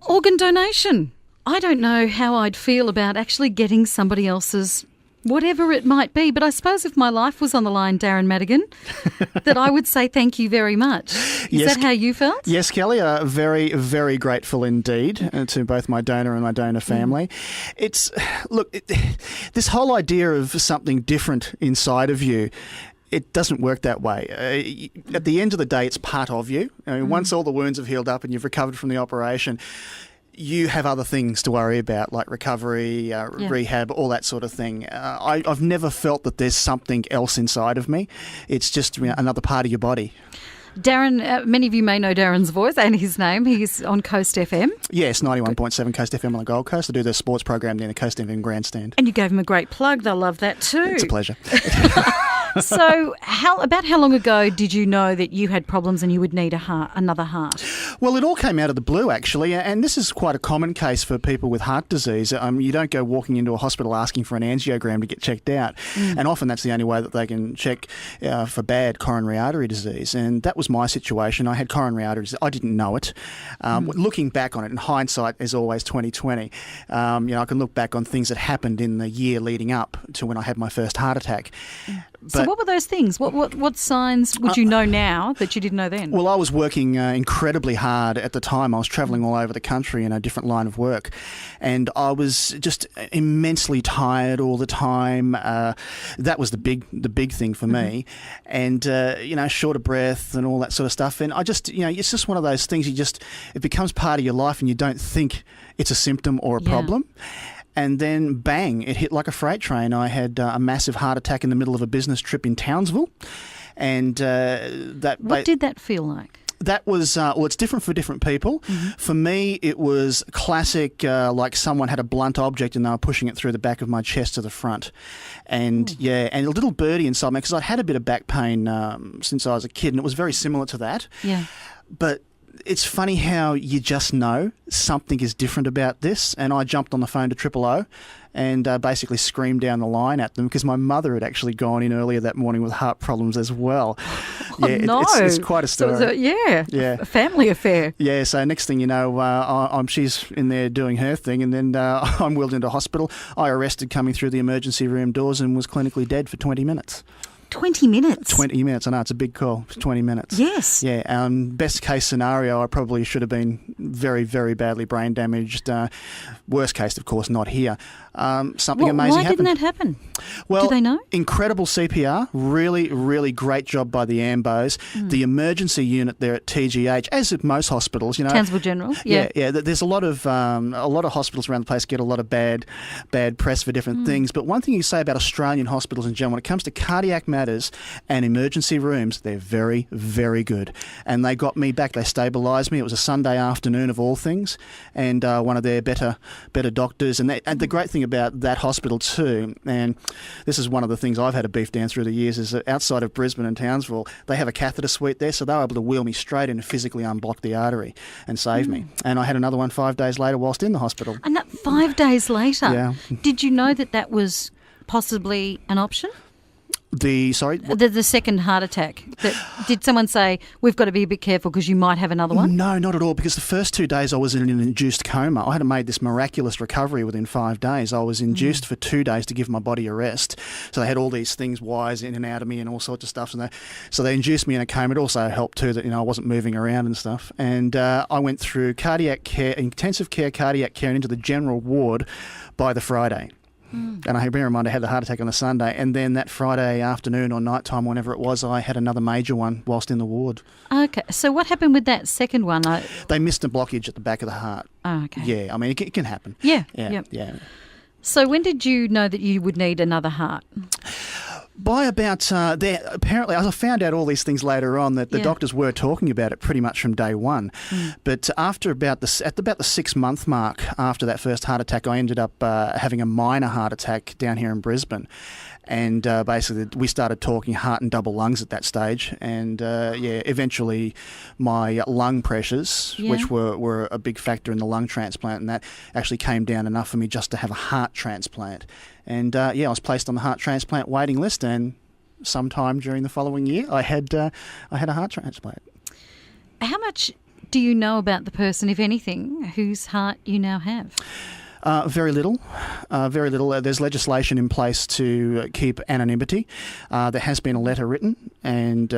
Organ donation. I don't know how I'd feel about actually getting somebody else's whatever it might be, but I suppose if my life was on the line, Darren Madigan, that I would say thank you very much. Is that how you felt? Yes, Kelly, very, very grateful indeed to both my donor and my donor family. This whole idea of something different inside of you, it doesn't work that way. At the end of the day, it's part of you. Once all the wounds have healed up and you've recovered from the operation, you have other things to worry about, like recovery, rehab, all that sort of thing. I've never felt that there's something else inside of me. It's just another part of your body. Darren, many of you may know Darren's voice and his name. He's on Coast FM. Yes, 91.7 Coast FM on the Gold Coast. I do the sports program there in the Coast FM grandstand. And you gave him a great plug. They'll love that too. It's a pleasure. So how long ago did you know that you had problems and you would need another heart? Well, it all came out of the blue, actually, and this is quite a common case for people with heart disease. You don't go walking into a hospital asking for an angiogram to get checked out, and often that's the only way that they can check for bad coronary artery disease, and that was my situation. I had coronary artery disease. I didn't know it. Looking back on it, and hindsight is always 20/20. I can look back on things that happened in the year leading up to when I had my first heart attack. So what were those things? What signs would you know now that you didn't know then? Well, I was working incredibly hard at the time. I was travelling all over the country in a different line of work, and I was just immensely tired all the time. That was the big thing for me, and short of breath and all that sort of stuff. And I just, it's just one of those things. It becomes part of your life, and you don't think it's a symptom or a problem. And then, bang, it hit like a freight train. I had a massive heart attack in the middle of a business trip in Townsville. And what did that feel like? That was, it's different for different people. For me, it was classic, like someone had a blunt object and they were pushing it through the back of my chest to the front. And and a little birdie inside me, because I'd had a bit of back pain since I was a kid, and it was very similar to that. Yeah. But it's funny how you just know something is different about this. And I jumped on the phone to 000 and basically screamed down the line at them, because my mother had actually gone in earlier that morning with heart problems as well. It's quite a story. So a family affair. Yeah, so next thing you know, she's in there doing her thing, and then I'm wheeled into hospital. I arrested coming through the emergency room doors and was clinically dead for 20 minutes. 20 minutes? 20 minutes. I know, it's a big call. 20 minutes. Yes. Yeah. Best case scenario, I probably should have been very, very badly brain damaged. Worst case, of course, not here. Something amazing happened. Why didn't that happen? Well, do they know? Incredible CPR. Really, really great job by the AMBOs. The emergency unit there at TGH, as at most hospitals, Townsville General. Yeah. There's a lot of hospitals around the place get a lot of bad press for different things. But one thing you say about Australian hospitals in general, when it comes to cardiac matters and emergency rooms, they're very, very good. And they got me back. They stabilised me. It was a Sunday afternoon of all things, and one of their better doctors. And the great thing about that hospital too, and this is one of the things I've had a beef down through the years, is that outside of Brisbane and Townsville, they have a catheter suite there, so they were able to wheel me straight in and physically unblock the artery and save me. And I had another one 5 days later whilst in the hospital. And that 5 days later? Yeah. Did you know that was possibly an option? The second heart attack. Did someone say, we've got to be a bit careful because you might have another one? No, not at all, because the first 2 days I was in an induced coma. I had made this miraculous recovery within 5 days. I was induced for 2 days to give my body a rest. So they had all these things, wires in and out of me and all sorts of stuff. So they induced me in a coma. It also helped too that I wasn't moving around and stuff. And I went through cardiac care, intensive care cardiac care, and into the general ward by the Friday. And I bear in mind I had the heart attack on a Sunday, and then that Friday afternoon or night time, whenever it was, I had another major one whilst in the ward. Okay, so what happened with that second one? They missed a blockage at the back of the heart. Oh, okay. Yeah, I mean, it can happen. Yeah. So when did you know that you would need another heart? By about apparently, I found out all these things later on that the doctors were talking about it pretty much from day one. But after about the 6-month mark after that first heart attack, I ended up having a minor heart attack down here in Brisbane. And basically, we started talking heart and double lungs at that stage. And eventually, my lung pressures, which were a big factor in the lung transplant, and that actually came down enough for me just to have a heart transplant. And I was placed on the heart transplant waiting list, and sometime during the following year, I had a heart transplant. How much do you know about the person, if anything, whose heart you now have? Very little. Very little. There's legislation in place to keep anonymity. There has been a letter written, and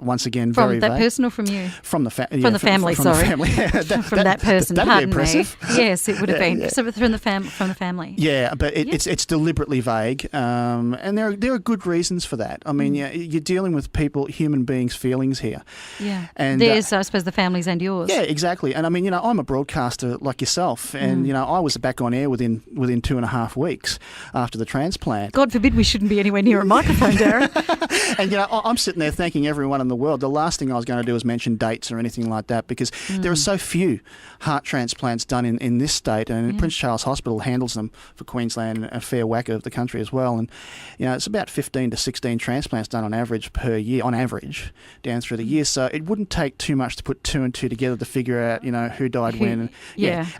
once again, From very that vague. person or from you? From the family. From the family, from sorry. The family. From that person, that'd pardon be impressive. me. Yes, it would have been. Yeah. So from the family. Yeah, but it's deliberately vague, and there are good reasons for that. I mean, you're dealing with people, human beings' feelings here. Yeah, and there's, I suppose, the families and yours. Yeah, exactly. And I mean, I'm a broadcaster like yourself, and I was back on air within 2.5 weeks after the transplant. God forbid we shouldn't be anywhere near a microphone, Darren. And I'm sitting there thanking everyone in the world. The last thing I was going to do was mention dates or anything like that, because there are so few heart transplants done in this state, and Prince Charles Hospital handles them for Queensland and a fair whack of the country as well. And it's about 15 to 16 transplants done on average per year, down through the year. So it wouldn't take too much to put two and two together to figure out who died when.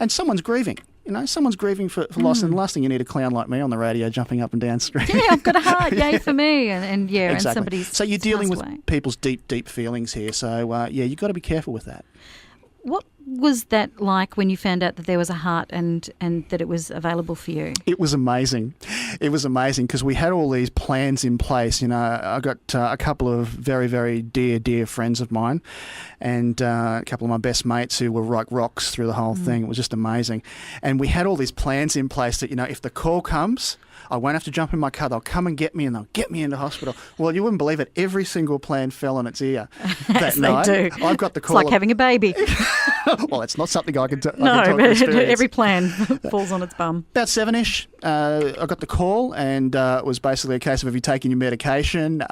And someone's grieving. Someone's grieving for loss, and the last thing you need a clown like me on the radio jumping up and down screaming. Yeah, I've got a heart, yay for me, and exactly. and somebody's So you're dealing with away. people's deep feelings here. So you've got to be careful with that. What was that like when you found out that there was a heart and that it was available for you? It was amazing. It was amazing because we had all these plans in place. I got a couple of very, very dear friends of mine, and a couple of my best mates who were like rocks through the whole thing. It was just amazing. And we had all these plans in place that, if the call comes, I won't have to jump in my car. They'll come and get me, and they'll get me into hospital. Well, you wouldn't believe it. Every single plan fell on its ear that night. They do. I've got the call. It's like having a baby. Well, it's not something I can talk No, from but experience. every plan falls on its bum. About 7-ish, I got the call, and it was basically a case of, have you taken your medication?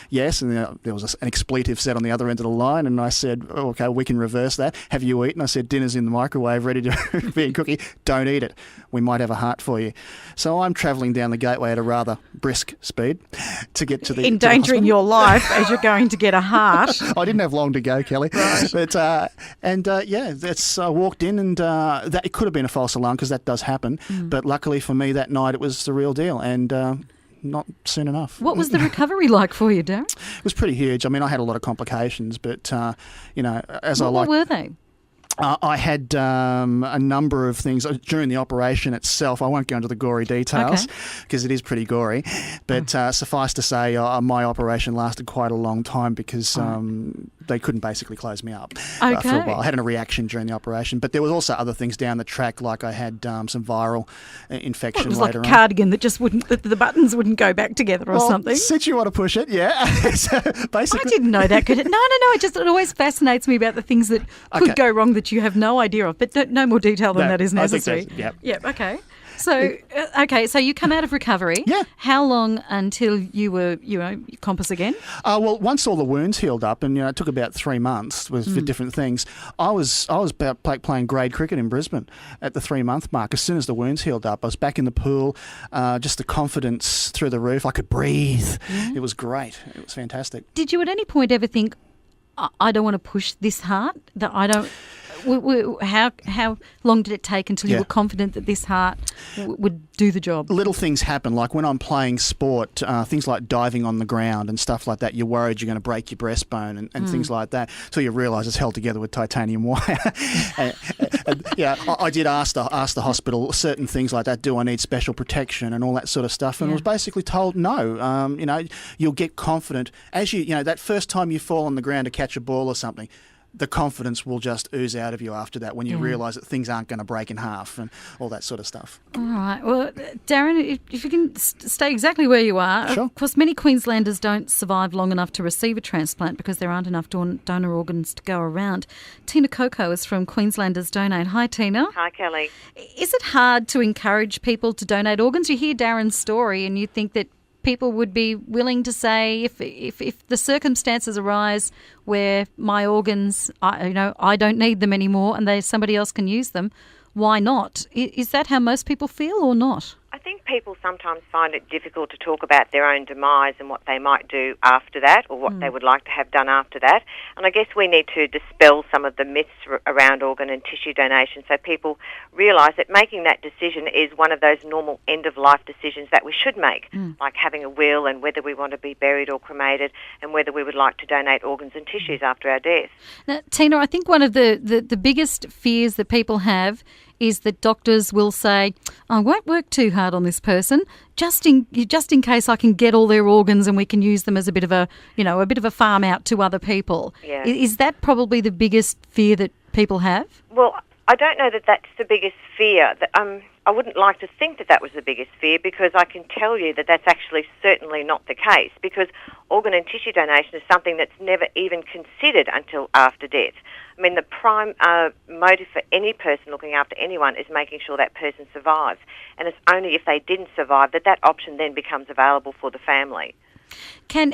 Yes, and there was an expletive said on the other end of the line, and I said, okay, we can reverse that. Have you eaten? I said, dinner's in the microwave, ready to be a cookie. Don't eat it. We might have a heart for you. So I'm travelling down the gateway at a rather brisk speed to get to the endangering your life as you're going to get a heart. I didn't have long to go, Kelly. Right. But I walked in, and that it could have been a false alarm because that does happen. But luckily for me, that night it was the real deal, and not soon enough. What was the recovery like for you, Darren? It was pretty huge. I mean, I had a lot of complications, but What were they? I had a number of things during the operation itself. I won't go into the gory details because it is pretty gory. But suffice to say, my operation lasted quite a long time because they couldn't basically close me up for a while. I had a reaction during the operation. But there was also other things down the track, like I had some viral infection It was later like a on. cardigan that just wouldn't, the buttons wouldn't go back together or something. Since you want to push it, yeah. So basically, I didn't know that. It always fascinates me about the things that could go wrong that you have no idea of. But no more detail than that is necessary. Yep. Okay. So so you come out of recovery. Yeah. How long until you were, compass again? Well, once all the wounds healed up, and it took about 3 months for different things. I was about playing grade cricket in Brisbane at the 3-month mark. As soon as the wounds healed up, I was back in the pool. Just the confidence through the roof. I could breathe. Yeah. It was great. It was fantastic. Did you at any point ever think, I don't want to push this heart? That I don't. How long did it take until you were confident that this heart would do the job? Little things happen, like when I'm playing sport, things like diving on the ground and stuff like that. You're worried you're going to break your breastbone and things like that. So you realise it's held together with titanium wire. I did ask the hospital certain things like that. Do I need special protection and all that sort of stuff? And I was basically told no. You'll get confident as that first time you fall on the ground to catch a ball or something. The confidence will just ooze out of you after that when you realise that things aren't going to break in half and all that sort of stuff. All right. Well, Darren, if you can stay exactly where you are. Sure. Of course, many Queenslanders don't survive long enough to receive a transplant because there aren't enough donor organs to go around. Tina Coco is from Queenslanders Donate. Hi, Tina. Hi, Kelly. Is it hard to encourage people to donate organs? You hear Darren's story and you think that people would be willing to say, if the circumstances arise where my organs, I don't need them anymore, and somebody else can use them, why not? Is that how most people feel or not? I think people sometimes find it difficult to talk about their own demise and what they might do after that, or what they would like to have done after that. And I guess we need to dispel some of the myths around organ and tissue donation so people realise that making that decision is one of those normal end-of-life decisions that we should make, like having a will and whether we want to be buried or cremated and whether we would like to donate organs and tissues after our death. Now, Tina, I think one of the biggest fears that people have is that doctors will say, I won't work too hard on this person, just in case I can get all their organs and we can use them as a bit of a farm out to other people. Yeah. Is that probably the biggest fear that people have? Well, I don't know that that's the biggest fear. I wouldn't like to think that that was the biggest fear, because I can tell you that that's actually certainly not the case, because organ and tissue donation is something that's never even considered until after death. I mean, the prime motive for any person looking after anyone is making sure that person survives, and it's only if they didn't survive that option then becomes available for the family. Can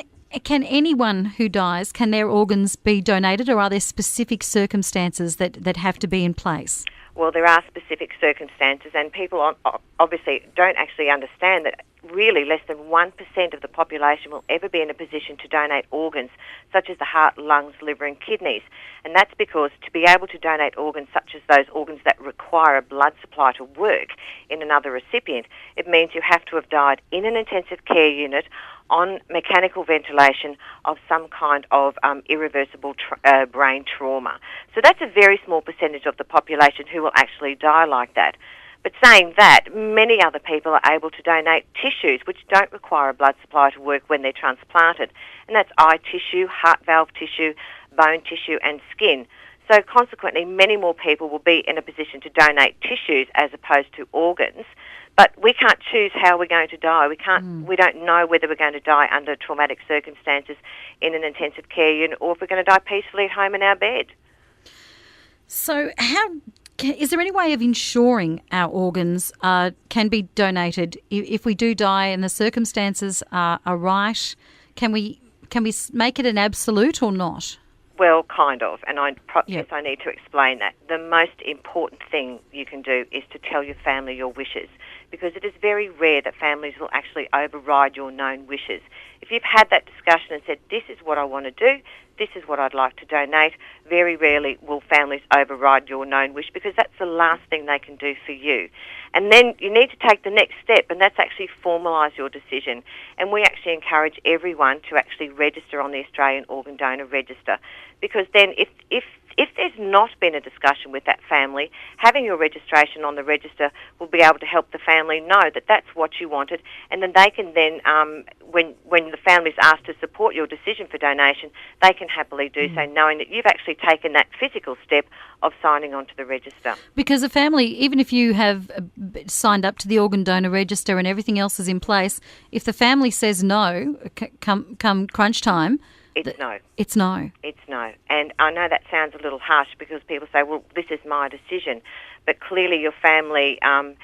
anyone who dies, can their organs be donated, or are there specific circumstances that have to be in place? Well, there are specific circumstances, and people obviously don't actually understand that really less than 1% of the population will ever be in a position to donate organs such as the heart, lungs, liver and kidneys. And that's because to be able to donate organs such as those organs that require a blood supply to work in another recipient, it means you have to have died in an intensive care unit on mechanical ventilation of some kind of irreversible brain trauma. So that's a very small percentage of the population who will actually die like that. But saying that, many other people are able to donate tissues which don't require a blood supply to work when they're transplanted. And that's eye tissue, heart valve tissue, bone tissue and skin. So consequently, many more people will be in a position to donate tissues as opposed to organs. But we can't choose how we're going to die. We don't know whether we're going to die under traumatic circumstances in an intensive care unit or if we're going to die peacefully at home in our bed. So is there any way of ensuring our organs can be donated if we do die and the circumstances are right? Can we make it an absolute or not? Well, kind of, and yes, I need to explain that. The most important thing you can do is to tell your family your wishes, because it is very rare that families will actually override your known wishes. If you've had that discussion and said, this is what I want to do, this is what I'd like to donate, very rarely will families override your known wish, because that's the last thing they can do for you. And then you need to take the next step, and that's actually formalise your decision. And we actually encourage everyone to actually register on the Australian Organ Donor Register, because then if there's not been a discussion with that family, having your registration on the register will be able to help the family know that that's what you wanted, and then they can then, when the family's asked to support your decision for donation, they can happily do so, knowing that you've actually taken that physical step of signing on to the register. Because a family, even if you have signed up to the organ donor register and everything else is in place, if the family says no, come crunch time, it's no. It's no. It's no. And I know that sounds a little harsh because people say, well, this is my decision. But clearly your family, and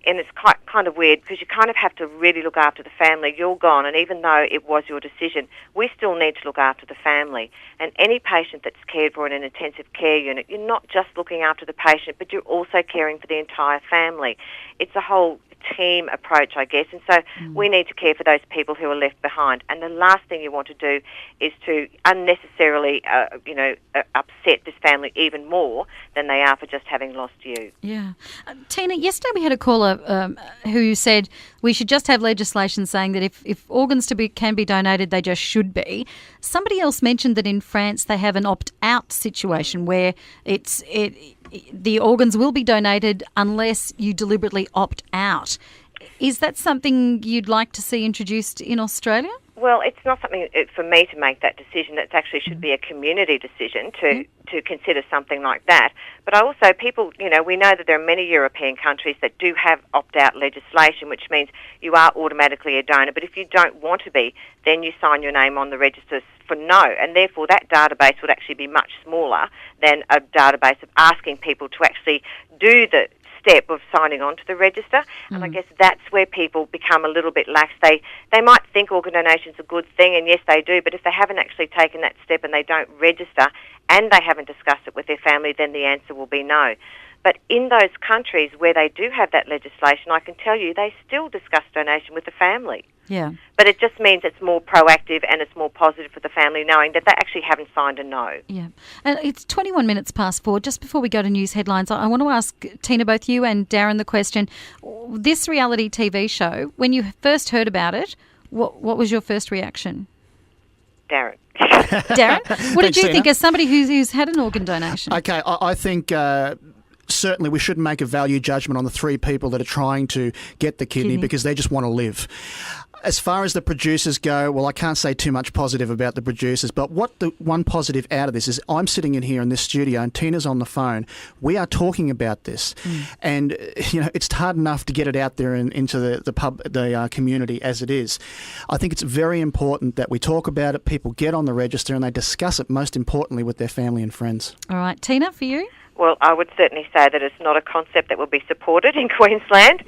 it's kind of weird because you kind of have to really look after the family. You're gone, and even though it was your decision, we still need to look after the family. And any patient that's cared for in an intensive care unit, you're not just looking after the patient, but you're also caring for the entire family. It's a whole team approach, I guess, and so we need to care for those people who are left behind. And the last thing you want to do is to unnecessarily, upset this family even more than they are for just having lost you. Yeah. Tina, yesterday we had a caller who said we should just have legislation saying that if organs can be donated, they just should be. Somebody else mentioned that in France they have an opt-out situation where the organs will be donated unless you deliberately opt out. Is that something you'd like to see introduced in Australia? Well, it's not something for me to make that decision. It actually should be a community decision to consider something like that. But also people, we know that there are many European countries that do have opt-out legislation, which means you are automatically a donor. But if you don't want to be, then you sign your name on the register for no. And therefore that database would actually be much smaller than a database of asking people to actually do the step of signing on to the register. And I guess that's where people become a little bit lax. They might think organ donation's a good thing, and yes, they do, but if they haven't actually taken that step and they don't register and they haven't discussed it with their family, then the answer will be no. But in those countries where they do have that legislation, I can tell you they still discuss donation with the family. Yeah. But it just means it's more proactive and it's more positive for the family knowing that they actually haven't signed a no. Yeah. And it's 21 minutes past 4. Just before we go to news headlines, I want to ask Tina, both you and Darren, the question. This reality TV show, when you first heard about it, what was your first reaction? Darren. Darren, what did you Tina. think as somebody who's had an organ donation? Okay, I think certainly we shouldn't make a value judgment on the 3 people that are trying to get the kidney because they just want to live. As far as the producers go, well, I can't say too much positive about the producers, but what the one positive out of this is I'm sitting in here in this studio and Tina's on the phone. We are talking about this, and it's hard enough to get it out there into the community as it is. I think it's very important that we talk about it, people get on the register and they discuss it, most importantly, with their family and friends. All right, Tina, for you? Well, I would certainly say that it's not a concept that will be supported in Queensland.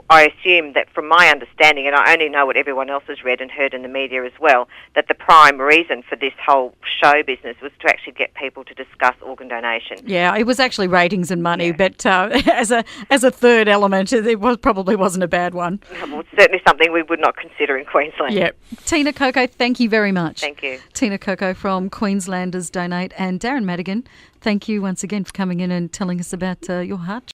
I assume that from my understanding, and I only know what everyone else has read and heard in the media as well, that the prime reason for this whole show business was to actually get people to discuss organ donation. Yeah, it was actually ratings and money, but as a third element, it probably wasn't a bad one. Well, it's certainly something we would not consider in Queensland. Yeah. Tina Coco, thank you very much. Thank you. Tina Coco from Queenslanders Donate, and Darren Madigan, thank you once again for coming in and telling us about your heart